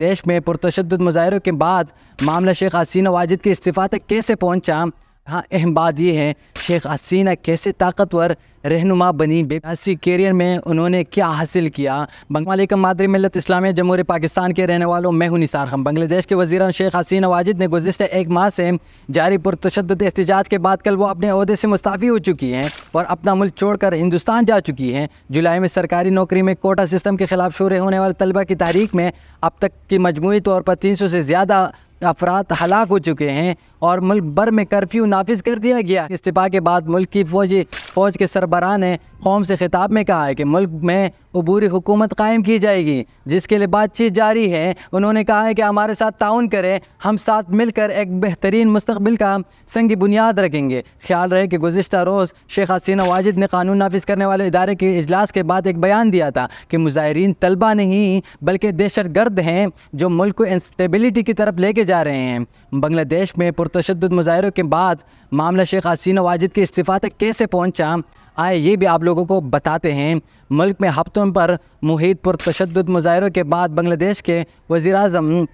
देश में पुरतशद्दुद मुजाहिरों के बाद मामला शेख हसीना वाजिद के इस्तीफ़ा तक कैसे पहुंचा। हाँ, अहम बात यह है शेख हसीना कैसे ताकतवर रहनुमा बनी, सियासी कैरियर में उन्होंने क्या हासिल किया। बंगाल मादरी मिल्लत इस्लामिया जमहूरियत पाकिस्तान के रहने वालों, मैं हूं निसार खान। बांग्लादेश के वज़ीर शेख हसीना वाजिद ने गुज़िश्ता एक माह से जारी पुरतशद्दुद एहतजाज के बाद कल वो अपने ओहदे से मुस्ताफ़ी हो चुकी हैं और अपना मुल्क छोड़कर हिंदुस्तान जा चुकी हैं। जुलाई में सरकारी नौकरी में कोटा सिस्टम के ख़िलाफ़ शुरू होने वाले तलबा की तहरीक में अब तक की मजमूई तौर पर 300 से ज़्यादा अफराद हलाक हो चुके हैं और मुल्क भर में कर्फ्यू नाफिज कर दिया गया। इस्तीफ़ा के बाद मुल्क की फ़ौज के सरबराह ने कौम से खिताब में कहा है कि मुल्क में अबूरी हुकूमत कायम की जाएगी, जिसके लिए बातचीत जारी है। उन्होंने कहा है कि हमारे साथ ताउन करें, हम साथ मिलकर एक बेहतरीन मुस्तकबिल का संगी बुनियाद रखेंगे। ख्याल रहे कि गुज़िश्ता रोज़ शेख हसीना वाजिद ने कानून नाफिज करने वाले इदारे के इजलास के बाद एक बयान दिया था कि मुजाहिरीन तलबा नहीं बल्कि दहशतगर्द हैं जो मुल्क को इंस्टेबिलिटी की तरफ लेके जा रहे हैं। बांग्लादेश में पुरतशद्दुद मुजाहिरों के बाद मामला शेख हसीना वाजिद के इस्तीफ़ा तक कैसे पहुंचा, आए ये भी आप लोगों को बताते हैं। मुल्क में हफ्तों पर मुहित पुरतशद्दुद मुजाहिरों के बाद बांग्लादेश के वज़ीर-ए-आज़म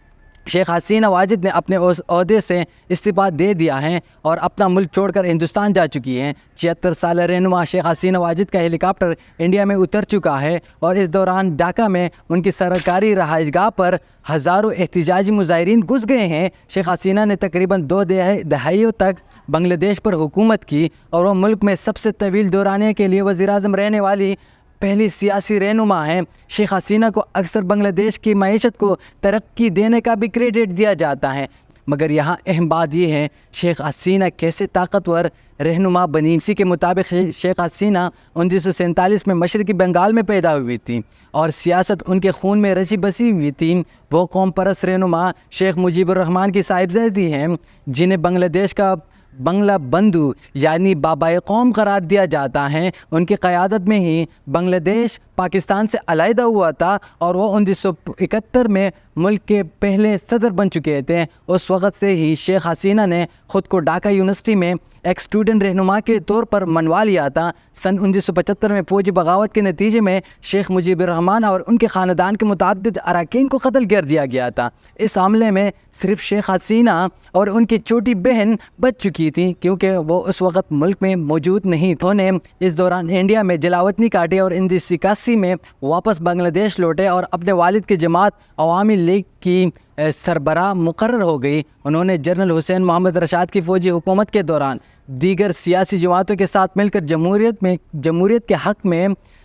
शेख हसीना वाजिद ने अपने उस ओहदे से इस्तीफ़ा दे दिया है और अपना मुल्क छोड़कर हिंदुस्तान जा चुकी हैं। 76 साल रहनुमा शेख हसीना वाजिद का हेलीकॉप्टर इंडिया में उतर चुका है और इस दौरान ढाका में उनकी सरकारी रहायशगाह पर हज़ारों एहतजाजी मुजाहिरीन घुस गए हैं। शेख हसीना ने तकरीबन 2 दहाइयों तक बांग्लादेश पर हुकूमत की और वो मुल्क में सबसे तवील दौराने के लिए वज़ीर-ए-आज़म रहने वाली पहली सियासी रहनुमा हैं। शेख हसीना को अक्सर बांग्लादेश की मईशत को तरक्की देने का भी क्रेडिट दिया जाता है, मगर यहाँ अहम बात यह है शेख हसीना कैसे ताकतवर रहनुमा बनी। इसी के मुताबिक शेख हसीना 1947 में मशरक़ी बंगाल में पैदा हुई थी और सियासत उनके खून में रची बसी हुई थी। वो कौम परस्त रहनुमा शेख मुजीबुर रहमान की साहिबजादी हैं, जिन्हें बांग्लादेश का बंगला बंधु यानी बाबाए कौम करार दिया जाता है। उनकी क़यादत में ही बांग्लादेश पाकिस्तान से अलहदा हुआ था और वो 1971 में मुल्क के पहले सदर बन चुके थे। उस वक़्त से ही शेख हसीना ने ख़ुद को ढाका यूनिवर्सिटी में एक स्टूडेंट रहनुमा के तौर पर मनवा लिया था। सन 1975 में फ़ौजी बगावत के नतीजे में शेख मुजीबुर रहमान और उनके ख़ानदान के मुतअद्दिद अरकान को कत्ल कर दिया गया था। इस हमले में सिर्फ शेख हसीना और उनकी छोटी बहन बच चुकी थी क्योंकि वो उस वक़्त मुल्क में मौजूद नहीं थे। उन्हें इस दौरान इंडिया में जलावतनी काटी और 1981 में वापस बांग्लादेश लौटे और अपने वालिद की जमात अवामी लीग की सरबराह मुकर्रर हो गई। उन्होंने जनरल हुसैन मोहम्मद रशाद की फ़ौजी हुकूमत के दौरान दीगर सियासी जमातों के साथ मिलकर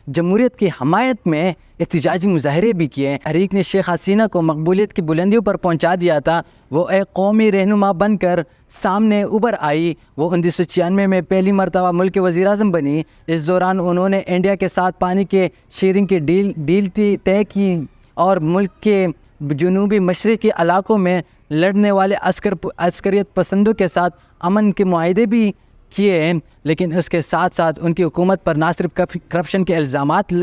जमहूरियत की हमायत में एहतजाजी मुजाहरे भी किए। तहरीक ने शेख हसीना को मकबूलियत की बुलंदियों पर पहुंचा दिया था। वो एक कौमी रहनुमा बनकर सामने उभर आई। वो 1996 में पहली मरतबा मुल्क के वज़ीर-ए-आज़म बनी। इस दौरान उन्होंने इंडिया के साथ पानी के शेयरिंग की डील तय की और मुल्क के जनूबी मशरक़ी इलाकों में लड़ने वाले अस्करियत पसंदों के साथ अमन के मुआहदे भी किए। लेकिन उसके साथ साथ उनकी हुकूमत पर ना सिर्फ करप्शन के इल्ज़ामात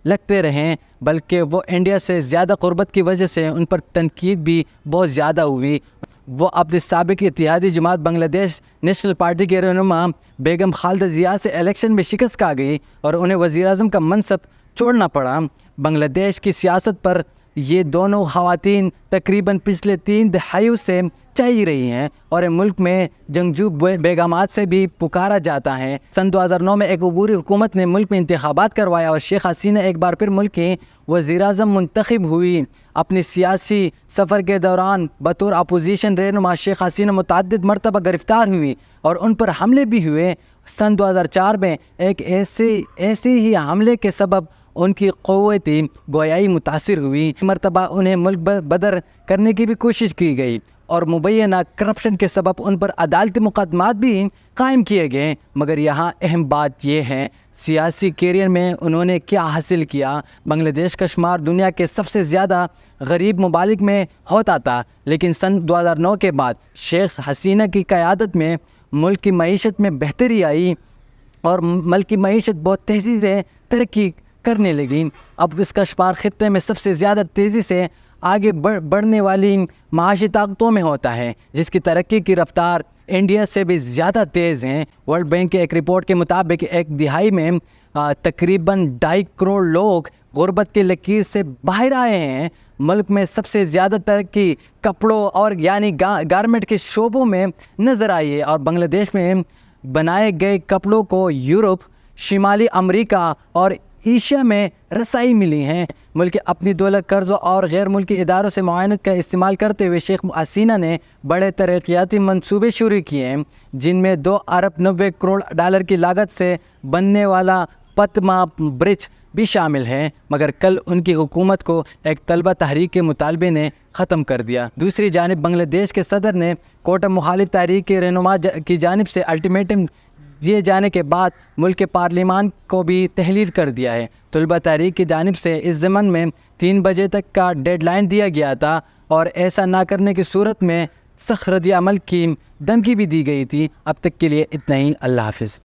लगते रहें बल्कि वो इंडिया से ज़्यादा क़ुर्बत की वजह से उन पर तनकीद भी बहुत ज़्यादा हुई। वो अपने साबिक़ इत्तेहादी जमात बांग्लादेश नेशनल पार्टी के रहनुमा बेगम खालिदा ज़िया से इलेक्शन में शिकस्त खा गई और उन्हें वज़ीर-ए-आज़म का मनसब छोड़ना पड़ा। बांग्लादेश की सियासत पर ये दोनों ख़वातीन तकरीबन पिछले 3 दहाइयों से चल रही हैं और मुल्क में जंगजू बेगमात से भी पुकारा जाता है। सन 2009 में एक अबूरी हुकूमत ने मुल्क में इंतखाबात करवाया और शेख हसीना एक बार फिर मुल्क की वज़ीर-ए-आज़म मुंतखब हुई। अपनी सियासी सफ़र के दौरान बतौर अपोजिशन रहनुमा शेख हसीना मुतअद्दिद मरतबा गिरफ़्तार हुई और उन पर हमले भी हुए। सन 2004 में एक ऐसे ही हमले के सबब उनकी क़ुव्वती गोयाई मुतासिर हुई। मरतबा उन्हें मुल्क बदर करने की भी कोशिश की गई और मुबैना करप्शन के सबब उन पर अदालती मुकदमात भी कायम किए गए। मगर यहाँ अहम बात यह है सियासी कैरियर में उन्होंने क्या हासिल किया। बांग्लादेश का शुमार दुनिया के सबसे ज़्यादा गरीब ममालिक में होता था, लेकिन सन 2009 के बाद शेख हसीना की क़यादत में मुल्क की मईशत में बेहतरी आई और मुल्क की मईशत बहुत तेज़ी से तरक्की करने लगी। अब इसका शुमार खित्ते में सबसे ज़्यादा तेज़ी से आगे बढ़ने वाली माशी ताकतों में होता है, जिसकी तरक्की की रफ्तार इंडिया से भी ज़्यादा तेज़ हैं। वर्ल्ड बैंक के एक रिपोर्ट के मुताबिक एक दिहाई में तकरीबन 2.5 करोड़ लोग غربت کی لکیر سے باہر آئے ہیں۔ ملک میں سب سے زیادہ ترقی کپڑوں اور یعنی گارمنٹ کے شعبوں میں نظر آئی ہے، اور بنگلہ دیش میں بنائے گئے کپڑوں کو یورپ، شمالی امریکہ اور ایشیا میں رسائی ملی ہیں۔ ملک اپنی دولت قرضوں اور غیر ملکی اداروں سے معاونت کا استعمال کرتے ہوئے شیخ حسینہ نے بڑے ترقیاتی منصوبے شروع کیے ہیں، جن میں 2 ارب 90 کروڑ ڈالر کی لاگت سے بننے والا پتما برج بھی شامل ہے، مگر کل ان کی حکومت کو ایک طلبہ تحریک کے مطالبے نے ختم کر دیا۔ دوسری جانب بنگلہ دیش کے صدر نے کوٹہ مخالف تحریک کے رہنما کی جانب سے الٹیمیٹم دیے جانے کے بعد ملک کے پارلیمان کو بھی تحریر کر دیا ہے۔ طلبہ تحریک کی جانب سے اس ضمن میں 3 بجے تک کا ڈیڈ لائن دیا گیا تھا، اور ایسا نہ کرنے کی صورت میں سخت رد عمل کی دھمکی بھی دی گئی تھی۔ اب تک کے لیے اتنا ہی، اللہ حافظ۔